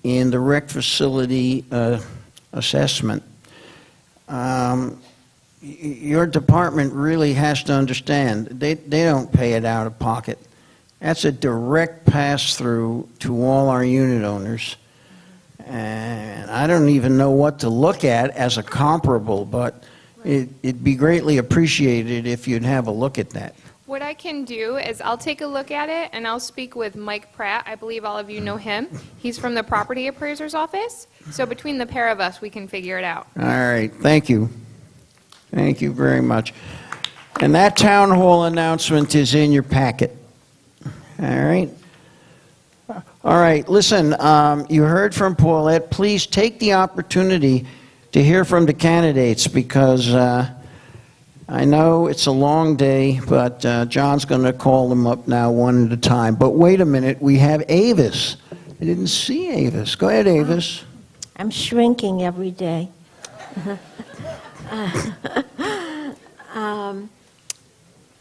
in the rec facility assessment. Your department really has to understand, they don't pay it out of pocket. That's a direct pass-through to all our unit owners. And I don't even know what to look at as a comparable, but it'd be greatly appreciated if you'd have a look at that. What I can do is I'll take a look at it and I'll speak with Mike Pratt. I believe all of you know him. He's from the property appraiser's office. So between the pair of us, we can figure it out. All right, thank you. Thank you very much. And that town hall announcement is in your packet. All right. All right, listen, you heard from Paulette. Please take the opportunity to hear from the candidates because I know it's a long day, but John's going to call them up now one at a time. But wait a minute, we have Avis. I didn't see Avis. Go ahead, Avis. I'm shrinking every day.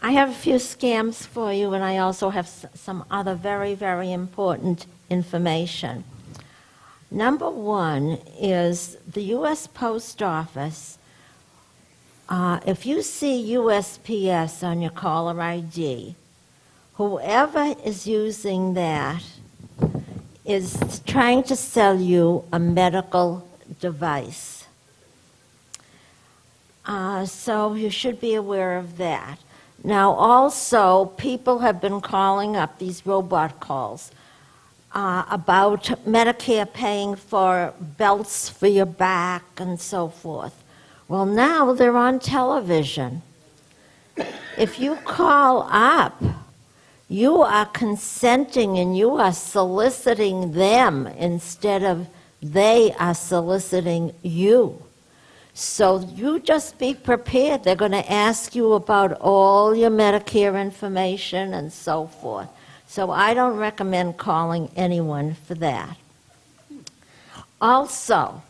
I have a few scams for you, and I also have some other very, very important information. Number one is the U.S. Post Office. If you see USPS on your caller ID, whoever is using that is trying to sell you a medical device. So you should be aware of that. Now also, people have been calling up these robot calls about Medicare paying for belts for your back and so forth. Well, now they're on television. If you call up, you are consenting and you are soliciting them instead of they are soliciting you. So you just be prepared. They're going to ask you about all your Medicare information and so forth. So I don't recommend calling anyone for that. Also,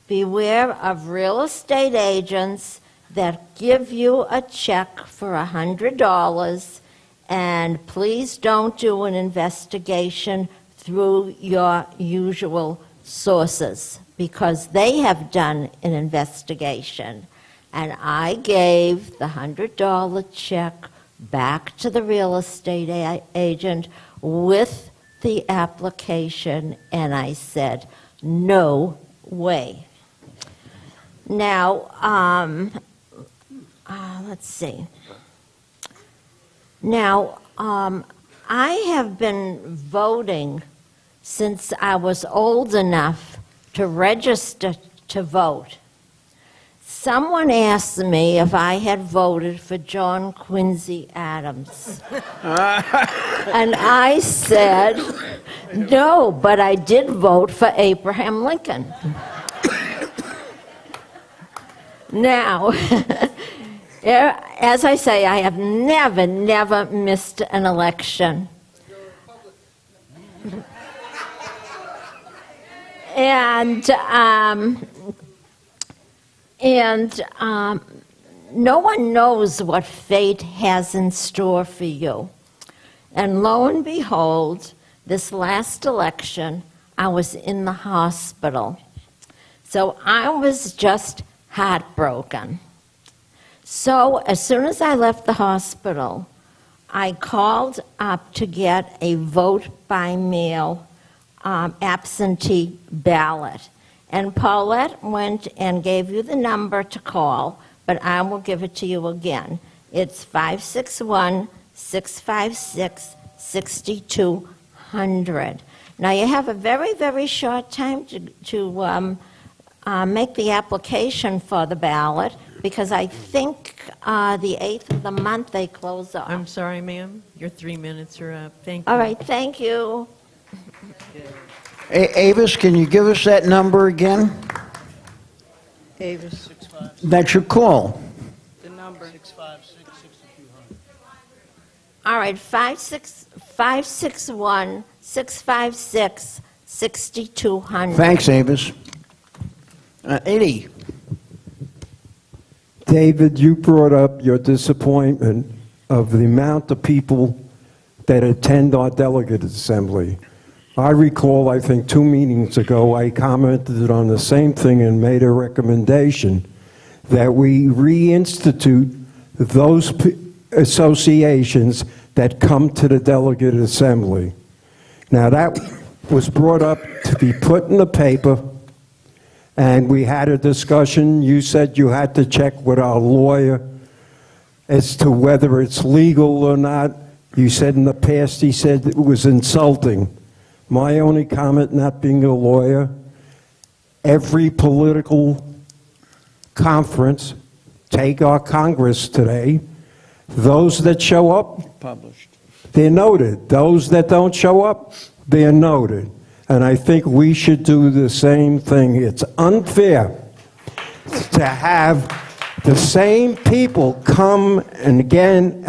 beware of real estate agents that give you a check for $100, and please don't do an investigation through your usual sources, because they have done an investigation. And I gave the $100 check back to the real estate agent with the application, and I said, no way. Now, let's see. Now, I have been voting since I was old enough to register to vote. Someone asked me if I had voted for John Quincy Adams. And I said, no, but I did vote for Abraham Lincoln. Now, as I say, I have never missed an election. And no one knows what fate has in store for you. And lo and behold, this last election, I was in the hospital. So I was just heartbroken. So as soon as I left the hospital, I called up to get a vote by mail absentee ballot. And Paulette went and gave you the number to call, but I will give it to you again. It's 561-656-6200. Now you have a very, very short time to make the application for the ballot, because I think the 8th of the month they close off. I'm sorry, ma'am. Your 3 minutes are up. Thank you. All right, thank you. Avis, can you give us that number again? Avis. That's your call. The number. 656-6200. All right, 561-656-6200. Thanks, Avis. Eddie. David, you brought up your disappointment of the amount of people that attend our delegate assembly. I recall, I think 2 meetings ago, I commented on the same thing and made a recommendation that we reinstitute those associations that come to the delegate assembly. Now, that was brought up to be put in the paper, and we had a discussion. You said you had to check with our lawyer as to whether it's legal or not. You said in the past, he said it was insulting. My only comment, not being a lawyer, every political conference, take our Congress today, those that show up, Published. they're noted. Those that don't show up, they're noted. And I think we should do the same thing. It's unfair to have the same people come and again,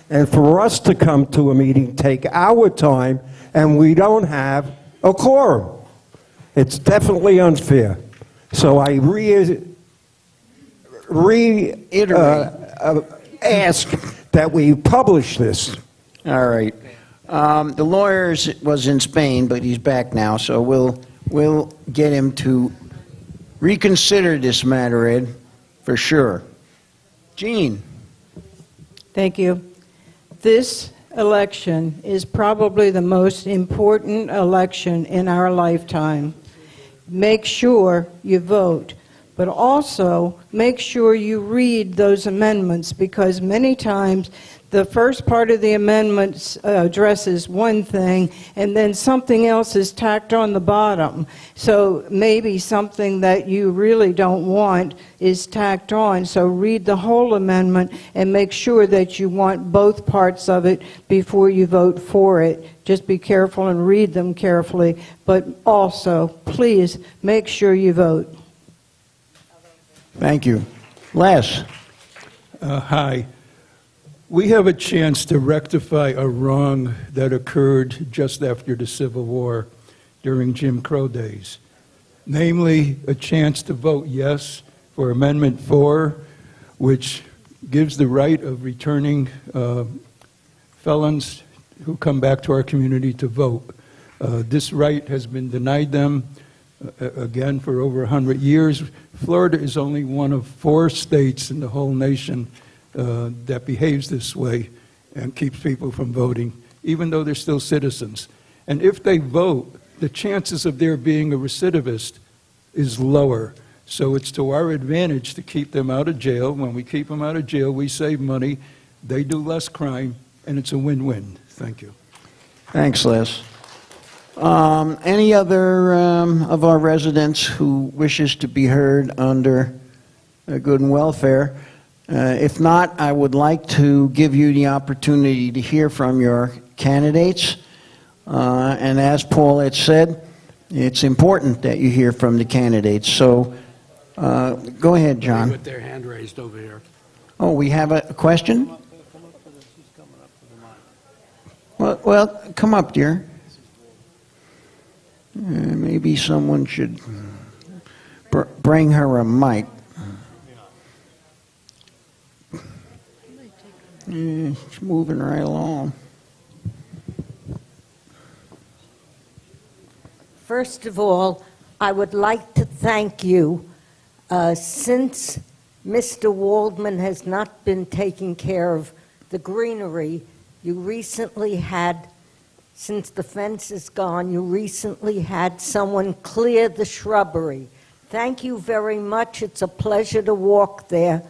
and for us to come to a meeting, take our time, and we don't have a quorum. It's definitely unfair. So I ask that we publish this. All right. The lawyer was in Spain, but he's back now, so we'll get him to reconsider this matter, Ed, for sure. Gene? Thank you. This election is probably the most important election in our lifetime. Make sure you vote, but also make sure you read those amendments, because many times the first part of the amendments addresses one thing, and then something else is tacked on the bottom. So maybe something that you really don't want is tacked on. So read the whole amendment and make sure that you want both parts of it before you vote for it. Just be careful and read them carefully, but also, please, make sure you vote. Thank you. Les? Hi. We have a chance to rectify a wrong that occurred just after the Civil War during Jim Crow days. Namely, a chance to vote yes for Amendment 4, which gives the right of returning felons who come back to our community to vote. This right has been denied them, again, for over 100 years. Florida is only one of 4 states in the whole nation that behaves this way and keeps people from voting, even though they're still citizens. And if they vote, the chances of there being a recidivist is lower. So it's to our advantage to keep them out of jail. When we keep them out of jail, we save money, they do less crime, and it's a win-win. Thank you. Thanks, Les. Any other of our residents who wishes to be heard under good and welfare? If not, I would like to give you the opportunity to hear from your candidates. And as Paul had said, it's important that you hear from the candidates. So go ahead, John. With their hand raised over here. Oh, we have a question? Well, come up, dear. Maybe someone should bring her a mic. It's moving right along. First of all, I would like to thank you. Since Mr. Waldman has not been taking care of the greenery, you recently had, since the fence is gone, you recently had someone clear the shrubbery. Thank you very much. It's a pleasure to walk there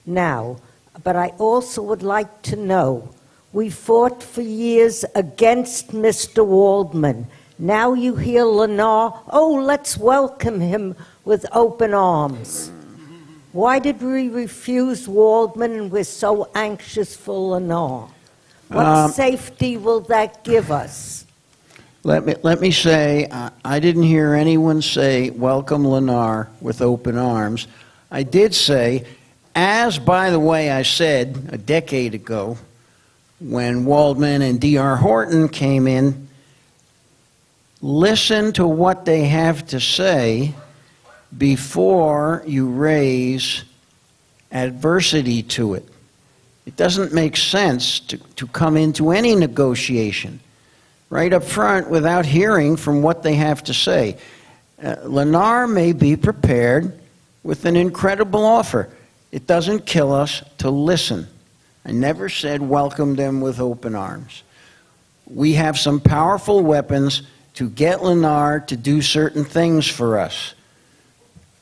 now. But I also would like to know, we fought for years against Mr. Waldman. Now you hear Lennar, oh, let's welcome him with open arms. Why did we refuse Waldman and we're so anxious for Lennar? What safety will that give us? Let me say, I didn't hear anyone say, welcome Lennar with open arms. I did say, as, by the way, I said a decade ago, when Waldman and D.R. Horton came in, listen to what they have to say before you raise adversity to it. It doesn't make sense to come into any negotiation right up front without hearing from what they have to say. Lennar may be prepared with an incredible offer. It doesn't kill us to listen. I never said welcome them with open arms. We have some powerful weapons to get Lennar to do certain things for us.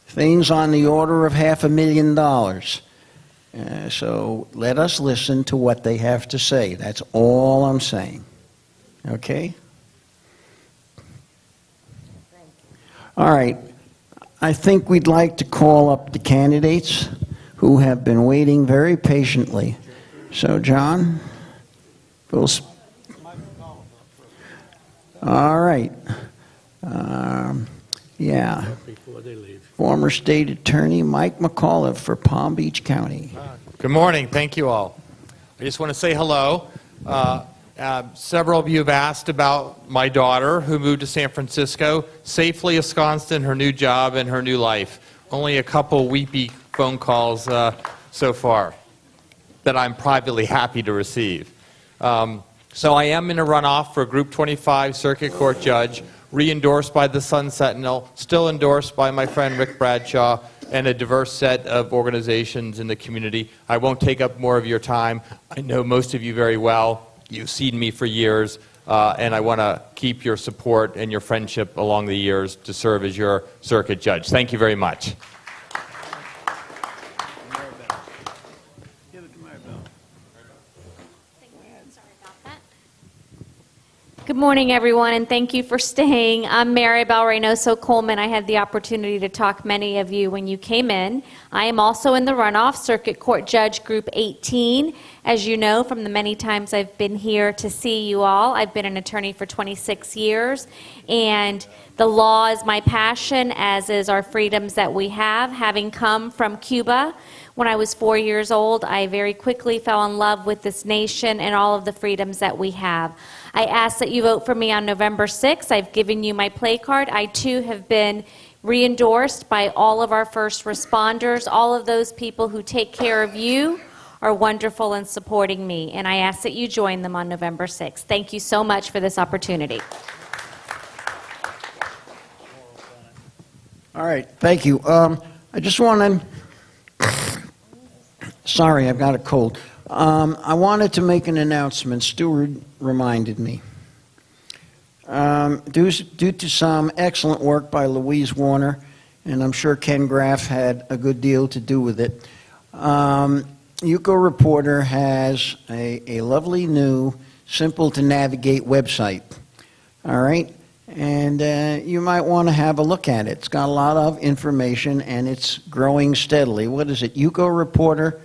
Things on the order of $500,000. So let us listen to what they have to say. That's all I'm saying. Okay? All right. I think we'd like to call up the candidates who have been waiting very patiently. So, John, all right. Yeah. Former state attorney Mike McAuliffe for Palm Beach County. Good morning. Thank you all. I just want to say hello. Several of you have asked about my daughter who moved to San Francisco, safely ensconced in her new job and her new life. Only a couple weepy phone calls so far that I'm privately happy to receive. So I am in a runoff for Group 25 Circuit Court Judge, re-endorsed by the Sun Sentinel, still endorsed by my friend Rick Bradshaw, and a diverse set of organizations in the community. I won't take up more of your time. I know most of you very well. You've seen me for years, and I want to keep your support and your friendship along the years to serve as your circuit judge. Thank you very much. Good morning, everyone, and thank you for staying. I'm Maribel Reynoso Coleman. I had the opportunity to talk to many of you when you came in. I am also in the runoff, Circuit Court Judge Group 18. As you know from the many times I've been here to see you all, I've been an attorney for 26 years, and the law is my passion, as is our freedoms that we have. Having come from Cuba when I was 4 years old, I very quickly fell in love with this nation and all of the freedoms that we have. I ask that you vote for me on November 6th. I've given you my play card. I, too, have been re-endorsed by all of our first responders. All of those people who take care of you are wonderful in supporting me, and I ask that you join them on November 6th. Thank you so much for this opportunity. All right, thank you. I just want to, sorry, I've got a cold. I wanted to make an announcement. Stuart reminded me. Due to some excellent work by Louise Warner, and I'm sure Ken Graff had a good deal to do with it, UCO Reporter has a lovely new, simple-to-navigate website. All right? And you might want to have a look at it. It's got a lot of information, and it's growing steadily. What is it, UCO Reporter?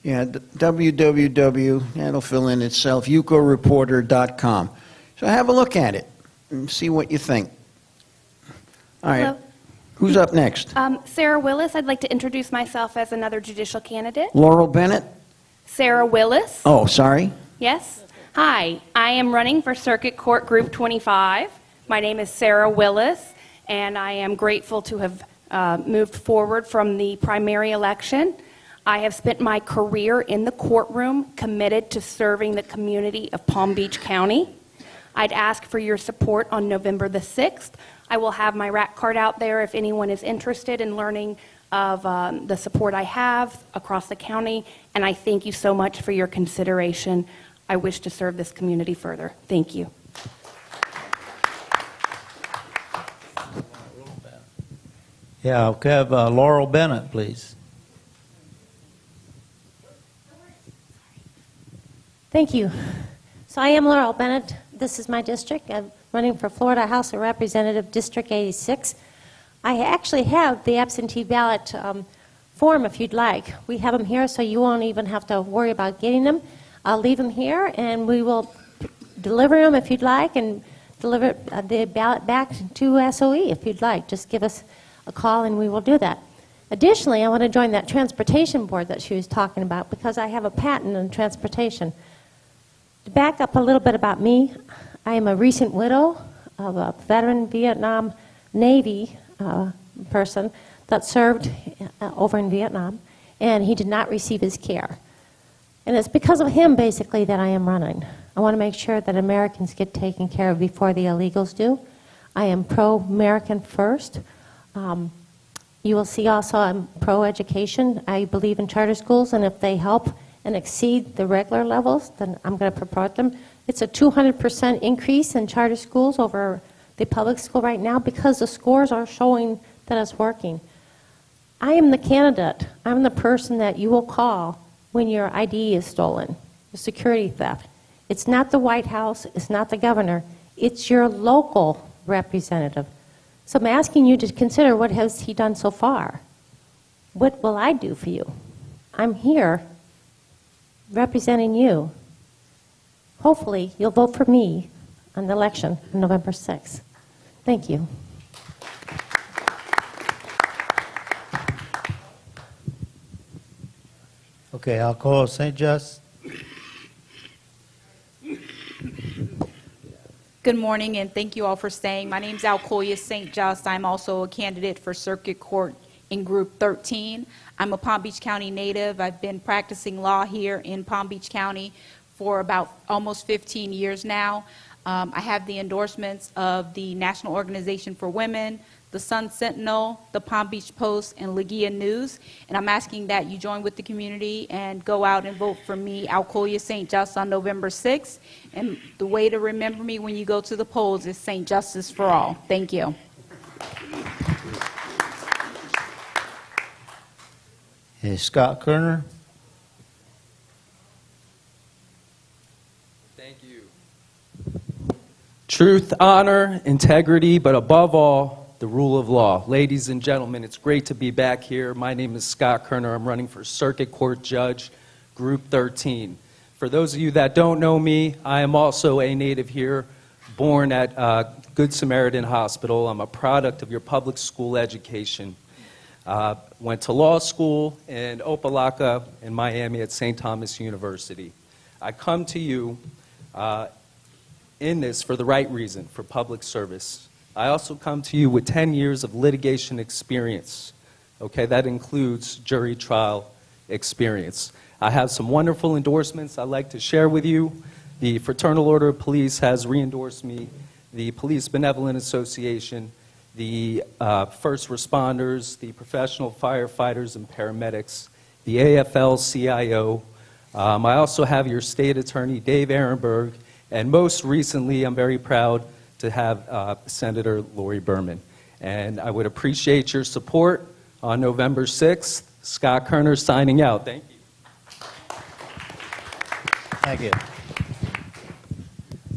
Yeah, www, that'll fill in itself, ucoreporter.com. So have a look at it and see what you think. All right. Hello. Who's up next? Sarah Willis. I'd like to introduce myself as another judicial candidate. Laurel Bennett? Sarah Willis. Oh, sorry. Yes. Hi, I am running for Circuit Court Group 25. My name is Sarah Willis, and I am grateful to have moved forward from the primary election. I have spent my career in the courtroom committed to serving the community of Palm Beach County. I'd ask for your support on November the 6th. I will have my RAC card out there if anyone is interested in learning of the support I have across the county, and I thank you so much for your consideration. I wish to serve this community further. Thank you. Yeah, I'll have Laurel Bennett, please. Thank you. So I am Laurel Bennett. This is my district. I'm running for Florida House of Representative District 86. I actually have the absentee ballot form if you'd like. We have them here so you won't even have to worry about getting them. I'll leave them here and we will deliver them if you'd like and deliver the ballot back to SOE if you'd like. Just give us a call and we will do that. Additionally, I want to join that transportation board that she was talking about because I have a patent on transportation. To back up a little bit about me, I am a recent widow of a veteran Vietnam Navy person that served over in Vietnam, and he did not receive his care. And it's because of him, basically, that I am running. I want to make sure that Americans get taken care of before the illegals do. I am pro-American first. You will see also I'm pro-education. I believe in charter schools, and if they help and exceed the regular levels, then I'm going to support them. It's a 200% increase in charter schools over the public school right now because the scores are showing that it's working. I am the candidate. I'm the person that you will call when your ID is stolen, the security theft. It's not the White House, it's not the governor, it's your local representative. So I'm asking you to consider what has he done so far. What will I do for you? I'm here representing you. Hopefully, you'll vote for me on the election on November 6th. Thank you. Okay, I'll call St. Just. Good morning, and thank you all for staying. My name is Alcoya St. Just. I'm also a candidate for Circuit Court in Group 13. I'm a Palm Beach County native. I've been practicing law here in Palm Beach County for about almost 15 years now. I have the endorsements of the National Organization for Women, the Sun Sentinel, the Palm Beach Post, and Legia News. And I'm asking that you join with the community and go out and vote for me, Alcoya St. Just, on November 6th. And the way to remember me when you go to the polls is St. Justice for All. Thank you. Hey, Scott Kerner. Thank you. Truth, honor, integrity, but above all, the rule of law. Ladies and gentlemen, it's great to be back here. My name is Scott Kerner. I'm running for Circuit Court Judge, Group 13. For those of you that don't know me, I am also a native here, born at Good Samaritan Hospital. I'm a product of your public school education. Went to law school in Opelika in Miami at St. Thomas University. I come to you in this for the right reason, for public service. I also come to you with 10 years of litigation experience. Okay, that includes jury trial experience. I have some wonderful endorsements I'd like to share with you. The Fraternal Order of Police has re-endorsed me, the Police Benevolent Association, the first responders, the professional firefighters and paramedics, the AFL-CIO. I also have your state attorney, Dave Ehrenberg, and most recently, I'm very proud to have Senator Lori Berman. And I would appreciate your support on November 6th. Scott Kerner signing out. Thank you. Thank you.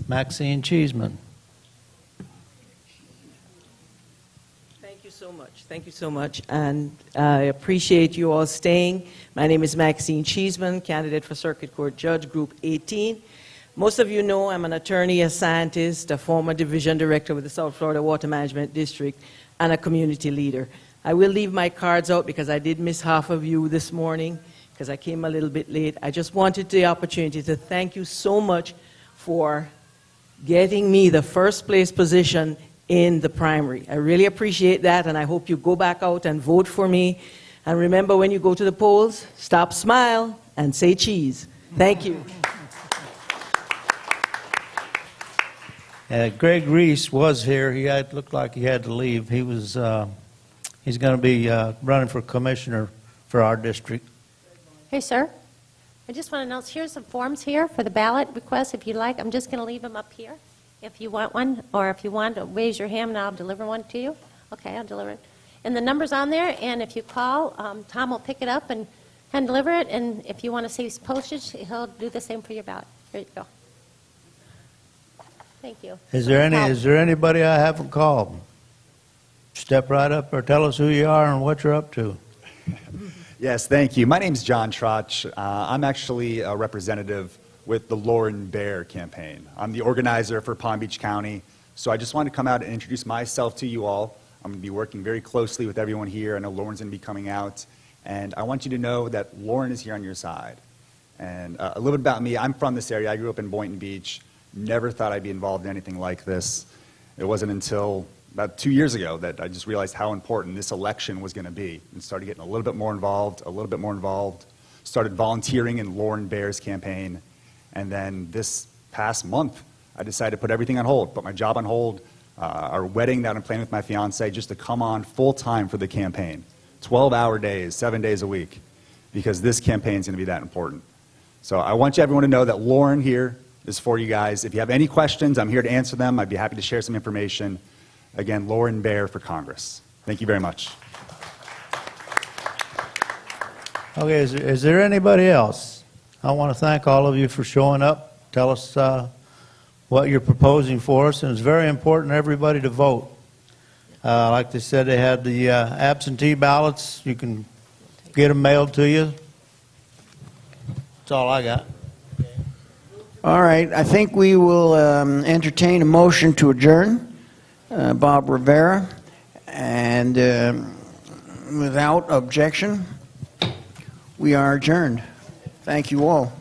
Maxine Cheeseman. Thank you so much. Thank you so much. And I appreciate you all staying. My name is Maxine Cheeseman, candidate for Circuit Court Judge, Group 18. Most of you know I'm an attorney, a scientist, a former division director with the South Florida Water Management District, and a community leader. I will leave my cards out because I did miss half of you this morning because I came a little bit late. I just wanted the opportunity to thank you so much for getting me the first place position in the primary. I really appreciate that, and I hope you go back out and vote for me. And remember, when you go to the polls, stop, smile, and say cheese. Thank you. Greg Reese was here. He looked like he had to leave. He was. He's going to be running for commissioner for our district. Hey, sir. I just want to announce, here's some forms here for the ballot request, if you like. I'm just going to leave them up here if you want one, or if you want to raise your hand and I'll deliver one to you. Okay, I'll deliver it. And the number's on there, and if you call, Tom will pick it up and hand deliver it, and if you want to save postage, he'll do the same for your ballot. Here you go. Thank you. Is there anybody I haven't called? Step right up or tell us who you are and what you're up to. Yes, thank you. My name's John Trotch. I'm actually a representative with the Lauren Bear campaign. I'm the organizer for Palm Beach County, so I just wanted to come out and introduce myself to you all. I'm going to be working very closely with everyone here. I know Lauren's going to be coming out, and I want you to know that Lauren is here on your side. And a little bit about me, I'm from this area. I grew up in Boynton Beach. Never thought I'd be involved in anything like this. It wasn't until about 2 years ago that I just realized how important this election was going to be and started getting a little bit more involved, started volunteering in Lauren Bear's campaign. And then this past month, I decided to put everything on hold, put my job on hold, our wedding that I'm planning with my fiance, just to come on full-time for the campaign. 12-hour days, 7 days a week, because this campaign is going to be that important. So I want everyone to know that Lauren here is for you guys. If you have any questions, I'm here to answer them. I'd be happy to share some information. Again, Lauren Bear for Congress. Thank you very much. Okay, is there anybody else? I want to thank all of you for showing up. Tell us what you're proposing for us, and it's very important for everybody to vote. Like they said, they had the absentee ballots. You can get them mailed to you. That's all I got. All right, I think we will entertain a motion to adjourn. Bob Rivera, and without objection, we are adjourned. Thank you all.